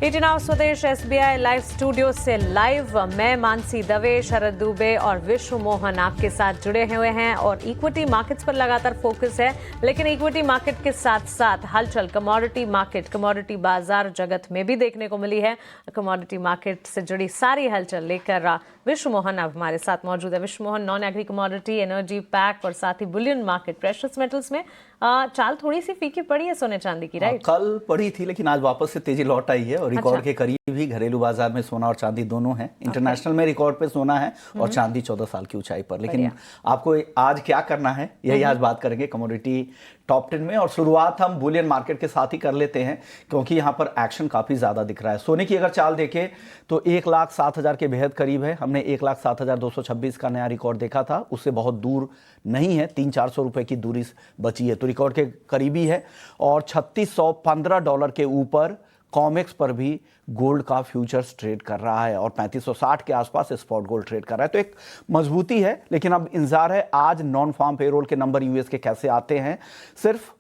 Eighty now स्वदेश SBI live studio से live मैं मानसी दवे, शरद दुबे और विश्व मोहन आपके साथ जुड़े हुए हैं और इक्विटी मार्केट्स पर लगातार फोकस है। लेकिन इक्विटी मार्केट के साथ साथ हलचल कमोडिटी बाजार जगत में भी देखने को मिली है। कमोडिटी मार्केट से जुड़ी सारी हलचल लेकर विश्व मोहन अब हमारे साथ मौजूद है। विश्व Mohan, non agree commodity, energy pack और साथ ही बुलियन मार्केट, प्रेशियस मेटल्स में चाल थोड़ी सी फीकी पड़ी है सोने चांदी की, राइट? कल पड़ी थी लेकिन आज वापस से तेजी लौट आई है और रिकॉर्ड के करीब ही घरेलू बाजार में सोना और चांदी दोनों हैं। इंटरनेशनल में रिकॉर्ड पे सोना है और चांदी 14 साल की ऊंचाई पर। लेकिन आपको आज क्या करना है यही आज बात करेंगे कमोडिटी टॉप 10 में। और शुरुआत हम बुलियन मार्केट के साथ ही कर लेते हैं क्योंकि यहाँ पर एक्शन काफी ज्यादा दिख रहा है। सोने की अगर चाल देखें तो 1,07,000 के बेहद करीब है। हमने 1,07,226 का नया रिकॉर्ड देखा था, उससे बहुत दूर नहीं है, 300-400 रुपए की दूरी बची है, तो रिकॉर्ड के करीबी है। और $3615 के ऊपर कॉमेक्स पर भी गोल्ड का फ्यूचर्स ट्रेड कर रहा है और 3560 के आसपास स्पॉट गोल्ड ट्रेड कर रहा है, तो एक मजबूती है। लेकिन अब इंतजार है आज नॉन फार्म पेरोल के नंबर यूएस के कैसे आते हैं। सिर्फ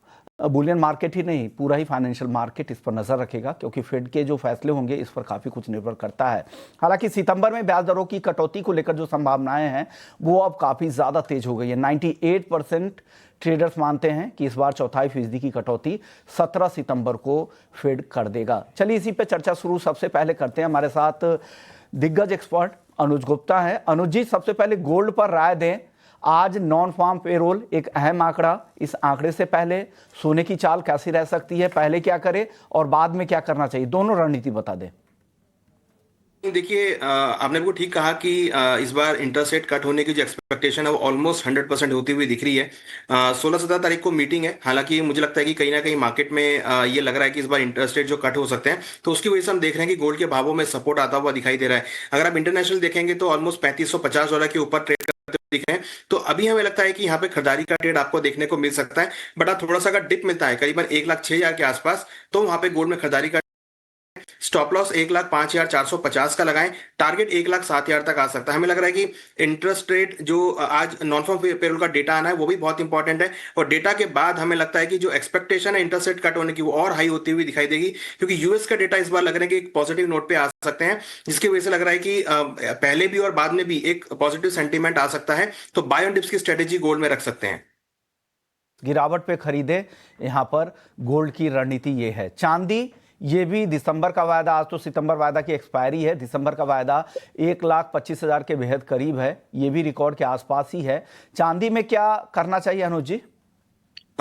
बुलियन मार्केट ही नहीं, पूरा ही फाइनेंशियल मार्केट इस पर नजर रखेगा क्योंकि फेड के जो फैसले होंगे इस पर काफी कुछ निर्भर करता है। हालांकि सितंबर में ब्याज दरों की कटौती को लेकर जो संभावनाएं हैं वो अब काफी ज्यादा तेज हो गई है। 98% ट्रेडर्स मानते हैं कि इस बार 0.25% की कटौती 17 सितंबर को फेड कर देगा। चलिए इसी पे चर्चा शुरू सबसे पहले करते हैं। हमारे साथ दिग्गज एक्सपर्ट अनुज गुप्ता है। अनुज जी, सबसे पहले गोल्ड पर राय दें। आज नॉन फार्म पेरोल एक अहम आंकड़ा, इस आंकड़े से पहले सोने की चाल कैसी रह सकती है, पहले क्या करें और बाद में क्या करना चाहिए, दोनों रणनीति बता दें। देखिए, आपने बिल्कुल ठीक कहा कि इस बार इंटरेस्ट रेट कट होने की जो एक्सपेक्टेशन है वो ऑलमोस्ट 100% होती हुई दिख रही है। 16-17 तारीख को मीटिंग है। हालांकि मुझे लगता है कि कहीं ना कहीं मार्केट में ये लग रहा है कि इस बार इंटरेस्ट रेट जो कट हो सकते हैं, तो उसकी वजह से हम देख रहे हैं कि गोल्ड के भावों में सपोर्ट आता हुआ दिखाई दे रहा है। अगर आप इंटरनेशनल देखेंगे तो ऑलमोस्ट $3550 के ऊपर ट्रेड दिख रहे हैं। तो अभी हमें लगता है कि यहाँ पे खरीदारी का ट्रेड आपको देखने को मिल सकता है। बट आप थोड़ा सा अगर डिप मिलता है करीबन 1,06,000 के आसपास, तो वहां पे गोल्ड में खरीदारी का स्टॉप लॉस 1,05,450 का लगाएं। टारगेट 1,07,000 तक आ सकता है। हमें लग रहा है कि इंटरेस्ट रेट जो आज नॉन फॉर्म पेरोल का डेटा आना है वो भी बहुत इंपॉर्टेंट है और डेटा के बाद हमें लगता है कि जो एक्सपेक्टेशन है इंटरेस्ट रेट कट होने की वो और हाई होती हुई दिखाई देगी, क्योंकि यूएस का डेटा इस बार लग रहा है कि एक पॉजिटिव नोट पे आ सकते हैं, जिसकी वजह से लग रहा है कि पहले भी और बाद में भी एक पॉजिटिव सेंटीमेंट आ सकता है। तो बाय ऑन डिप्स की स्ट्रेटेजी गोल्ड में रख सकते हैं। गिरावट पे खरीदे, यहां पर गोल्ड की रणनीति ये है। चांदी, ये भी दिसंबर का वायदा, आज तो सितंबर वायदा की एक्सपायरी है, दिसंबर का वायदा 1,25,000 के बेहद करीब है, ये भी रिकॉर्ड के आसपास ही है। चांदी में क्या करना चाहिए अनुज जी?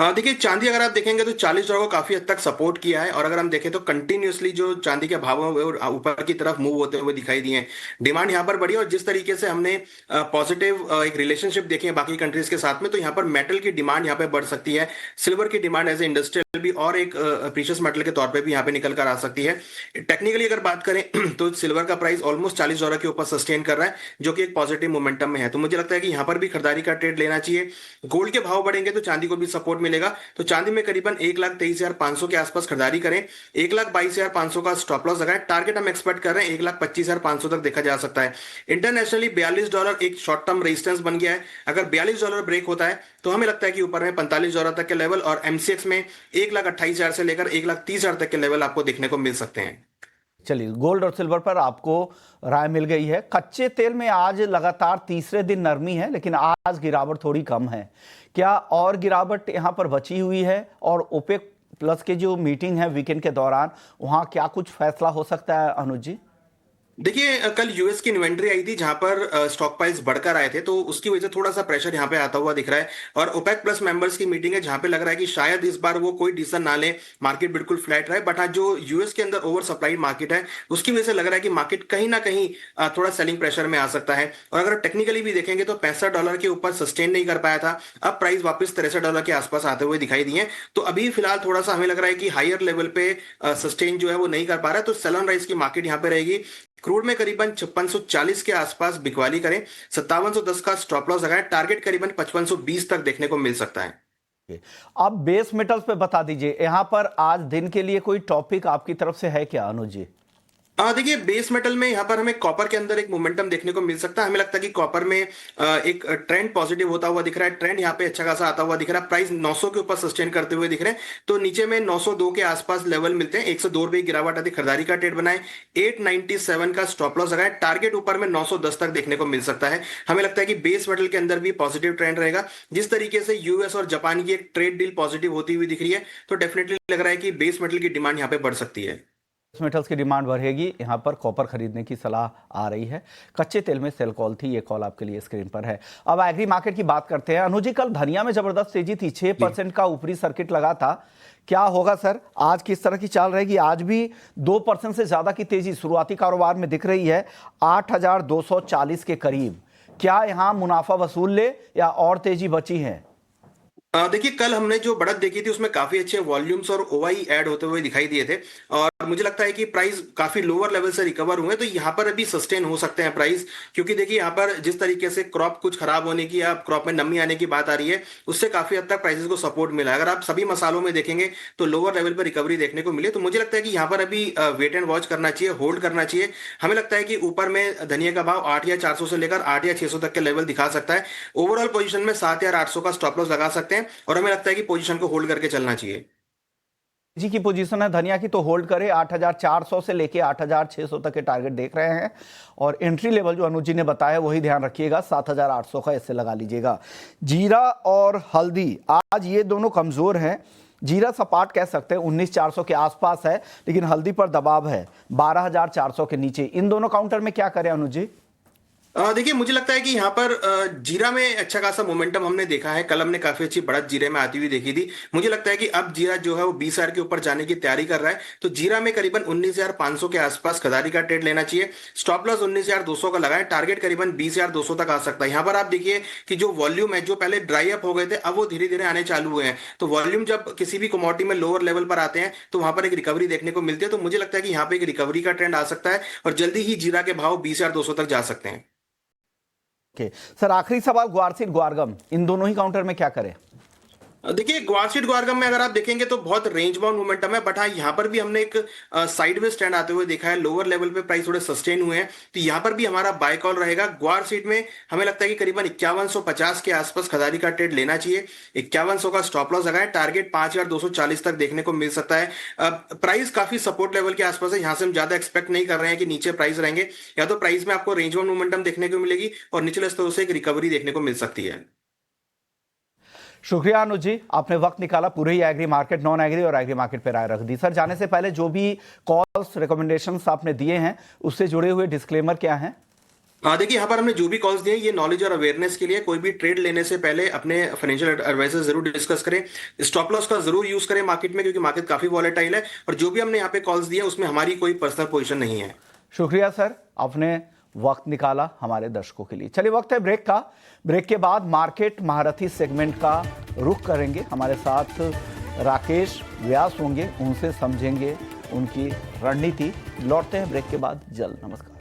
देखिए, चांदी अगर आप देखेंगे तो $40 को काफी हद तक सपोर्ट किया है और अगर हम देखें तो कंटिन्यूअसली जो चांदी के भाव हैं वो ऊपर की तरफ मूव होते हुए दिखाई दिए हैं। डिमांड यहाँ पर बढ़ी और जिस तरीके से हमने पॉजिटिव एक रिलेशनशिप देखे हैं बाकी कंट्रीज के साथ में, तो यहाँ पर मेटल की डिमांड यहाँ पे बढ़ सकती है। सिल्वर की डिमांड एज ए इंडस्ट्रियल भी और एक प्रीशियस मेटल के तौर पर भी यहाँ पे निकल कर आ सकती है। टेक्निकली अगर बात करें तो सिल्वर का प्राइस ऑलमोस्ट $40 के ऊपर सस्टेन कर रहा है, जो कि एक पॉजिटिव मोमेंटम में है। तो मुझे लगता है कि यहाँ पर भी खरीदारी का ट्रेड लेना चाहिए। गोल्ड के भाव बढ़ेंगे तो चांदी को भी सपोर्ट मिलेगा। तो चांदी में करीबन 1,23,500 के आसपास खरीदारी करें। 1,22,500 का स्टॉप लॉस लगाएं। टारगेट हम एक्सपेक्ट कर रहे हैं 1,25,500 तक देखा जा सकता है। इंटरनेशनली $42 एक शॉर्ट टर्म रेजिस्टेंस बन गया है। अगर $42 ब्रेक होता है तो हमें लगता है कि ऊपर में $45 तक के लेवल और एमसीएक्स में 1,28,000 से लेकर 1,30,000 तक के लेवल आपको देखने को मिल सकते हैं। चलिए, गोल्ड और सिल्वर पर आपको राय मिल गई है। कच्चे तेल में आज लगातार तीसरे दिन नरमी है लेकिन आज गिरावट थोड़ी कम है। क्या और गिरावट यहां पर बची हुई है? और ओपेक प्लस के जो मीटिंग है वीकेंड के दौरान, वहां क्या कुछ फैसला हो सकता है अनुज जी? देखिए, कल यूएस की इन्वेंट्री आई थी जहां पर स्टॉक प्राइस बढ़कर आए थे, तो उसकी वजह से थोड़ा सा प्रेशर यहां पे आता हुआ दिख रहा है। और ओपेक प्लस मेंबर्स की मीटिंग है जहां पे लग रहा है कि शायद इस बार वो कोई डिसीजन ना ले, मार्केट बिल्कुल फ्लैट रहे। बट हाँ, जो यूएस के अंदर ओवर सप्लाइड मार्केट है उसकी वजह से लग रहा है कि मार्केट कहीं ना कहीं थोड़ा सेलिंग प्रेशर में आ सकता है। और अगर टेक्निकली भी देखेंगे तो $65 के ऊपर सस्टेन नहीं कर पाया था, अब प्राइस वापस $63 के आसपास आते हुए दिखाई दिए। तो अभी फिलहाल थोड़ा सा हमें लग रहा है कि हायर लेवल पे सस्टेन जो है वो नहीं कर पा रहा है, तो सेल ऑन राइज की मार्केट यहाँ पे रहेगी। क्रूड में करीबन 5640 के आसपास बिकवाली करें। 5710 का स्टॉप लॉस लगाएं। टारगेट करीबन 5520 तक देखने को मिल सकता है। अब बेस मेटल्स पे बता दीजिए, यहां पर आज दिन के लिए कोई टॉपिक आपकी तरफ से है क्या अनुज जी? देखिए बेस मेटल में यहाँ पर हमें कॉपर के अंदर एक मोमेंटम देखने को मिल सकता है। हमें लगता है कि कॉपर में एक ट्रेंड पॉजिटिव होता हुआ दिख रहा है। ट्रेंड यहाँ पे अच्छा खासा आता हुआ दिख रहा है। प्राइस 900 के ऊपर सस्टेन करते हुए दिख रहे हैं। तो नीचे में 902 के आसपास लेवल मिलते हैं। 102 रुपए की गिरावट आती, खरीदारी का ट्रेड बनाए। 897 का स्टॉप लॉस लगाए। टारगेट ऊपर में 910 तक देखने को मिल सकता है। हमें लगता है कि बेस मेटल के अंदर भी पॉजिटिव ट्रेंड रहेगा। जिस तरीके से यूएस और जापान की एक ट्रेड डील पॉजिटिव होती हुई दिख रही है, तो डेफिनेटली लग रहा है कि बेस मेटल की डिमांड यहाँ पे बढ़ सकती है। मेटल्स की डिमांड बढ़ेगी, यहाँ पर कॉपर खरीदने की सलाह आ रही है। कच्चे तेल में सेल कॉल थी, ये कॉल आपके लिए स्क्रीन पर है। अब एग्री मार्केट की बात करते हैं। अनुज जी, कल धनिया में जबरदस्त तेजी थी, 6% का ऊपरी सर्किट लगा था। क्या होगा सर, आज किस तरह की चाल रहेगी? आज भी 2% से ज्यादा की तेजी शुरुआती कारोबार में दिख रही है, 8,240 के करीब। क्या यहाँ मुनाफा वसूल ले या और तेजी बची है? देखिए कल हमने जो बढ़त देखी थी उसमें काफी अच्छे वॉल्यूम्स और ओआई ऐड होते हुए दिखाई दिए थे, और मुझे लगता है कि प्राइस काफी लोअर लेवल से रिकवर हुए, तो यहाँ पर अभी सस्टेन हो सकते हैं प्राइस। क्योंकि देखिए यहाँ पर जिस तरीके से क्रॉप कुछ खराब होने की या क्रॉप में नमी आने की बात आ रही है, उससे काफी हद तक प्राइसेस को सपोर्ट मिला है। अगर आप सभी मसालों में देखेंगे तो लोअर लेवल पर रिकवरी देखने को मिले, तो मुझे लगता है कि यहाँ पर अभी वेट एंड वॉच करना चाहिए, होल्ड करना चाहिए। हमें लगता है कि ऊपर में धनिया का भाव 8,400 से लेकर 8,600 तक के लेवल दिखा सकता है। ओवरऑल पोजीशन में 7,800 का स्टॉप लॉस लगा सकते हैं, और हमें लगता है कि पोजीशन को होल्ड करके चलना चाहिए। जी की पोजीशन है धनिया की, तो होल्ड करे। 8,400 से लेके 8,600 तक के टारगेट देख रहे हैं, और एंट्री लेवल जो अनुज जी ने बताया वही ध्यान रखिएगा, 7,800 का इससे लगा लीजिएगा। जीरा और हल्दी आज ये दोनों कमजोर हैं। जीरा सपाट कह सकते हैं, 19,400 के आसपास है, लेकिन हल्दी पर दबाव है 12,400 के नीचे। इन दोनों काउंटर में क्या करें अनुज जी? देखिए मुझे लगता है कि यहाँ पर जीरा में अच्छा खासा मोमेंटम हमने देखा है। कल हमने काफी अच्छी बढ़त जीरे में आती हुई देखी थी। मुझे लगता है कि अब जीरा जो है वो 20,000 के ऊपर जाने की तैयारी कर रहा है, तो जीरा में करीबन 19,500 के आसपास खरीदारी का ट्रेड लेना चाहिए। स्टॉप लॉस 19,200 का लगाए, टारगेट करीबन 20,200 तक आ सकता है। यहाँ पर आप देखिए कि जो वॉल्यूम है, जो पहले ड्राई अप हो गए थे, अब वो धीरे धीरे आने चालू हुए हैं। तो वॉल्यूम जब किसी भी कमोडिटी में लोअर लेवल पर आते हैं तो वहां पर एक रिकवरी देखने को मिलती है। तो मुझे लगता है कि यहाँ पे एक रिकवरी का ट्रेंड आ सकता है, और जल्दी ही जीरा के भाव 20,200 तक जा सकते हैं। सर आखिरी सवाल, ग्वारसीड ग्वारगम, इन दोनों ही काउंटर में क्या करें? देखिए ग्वारसीड ग्वारगम में अगर आप देखेंगे तो बहुत रेंज बाउंड मोमेंटम है, बट हाँ यहाँ पर भी हमने एक साइडवेज ट्रेंड आते हुए देखा है। लोअर लेवल पे प्राइस थोड़े सस्टेन हुए हैं, तो यहाँ पर भी हमारा बाय कॉल रहेगा। ग्वारसीड में हमें लगता है कि करीबन 5150 के आसपास खरीदारी का ट्रेड लेना चाहिए। 5100 का स्टॉप लॉस लगाए, टारगेट 5,240 तक देखने को मिल सकता है। प्राइस काफी सपोर्ट लेवल के आसपास है, यहाँ से हम ज्यादा एक्सपेक्ट नहीं कर रहे हैं कि नीचे प्राइस रहेंगे। या तो प्राइस में आपको रेंज बाउंड मोमेंटम देखने को मिलेगी, और निचले स्तरों से एक रिकवरी देखने को मिल सकती है। शुक्रिया अनुज जी, आपने वक्त निकाला, पूरे ही एग्री मार्केट, नॉन एग्री और एग्री मार्केट पे राय रख दी। सर जाने से पहले जो भी कॉल्स रिकमेंडेशंस आपने दिए हैं उससे जुड़े हुए डिस्क्लेमर क्या हैं? देखिए यहाँ पर हमने जो भी कॉल्स दिए ये नॉलेज और अवेयरनेस के लिए। कोई भी ट्रेड लेने से पहले अपने फाइनेंशियल एडवाइजर जरूर डिस्कस करें। स्टॉप लॉस का जरूर यूज करें मार्केट में, क्योंकि मार्केट काफी वॉलेटाइल है, और जो भी हमने यहाँ पे कॉल्स दिए उसमें हमारी कोई पर्सनल पोजीशन नहीं है। शुक्रिया सर, आपने वक्त निकाला हमारे दर्शकों के लिए। चलिए वक्त है ब्रेक का। ब्रेक के बाद मार्केट महारथी सेगमेंट का रुख करेंगे। हमारे साथ राकेश व्यास होंगे, उनसे समझेंगे उनकी रणनीति। लौटते हैं ब्रेक के बाद जल्द। नमस्कार।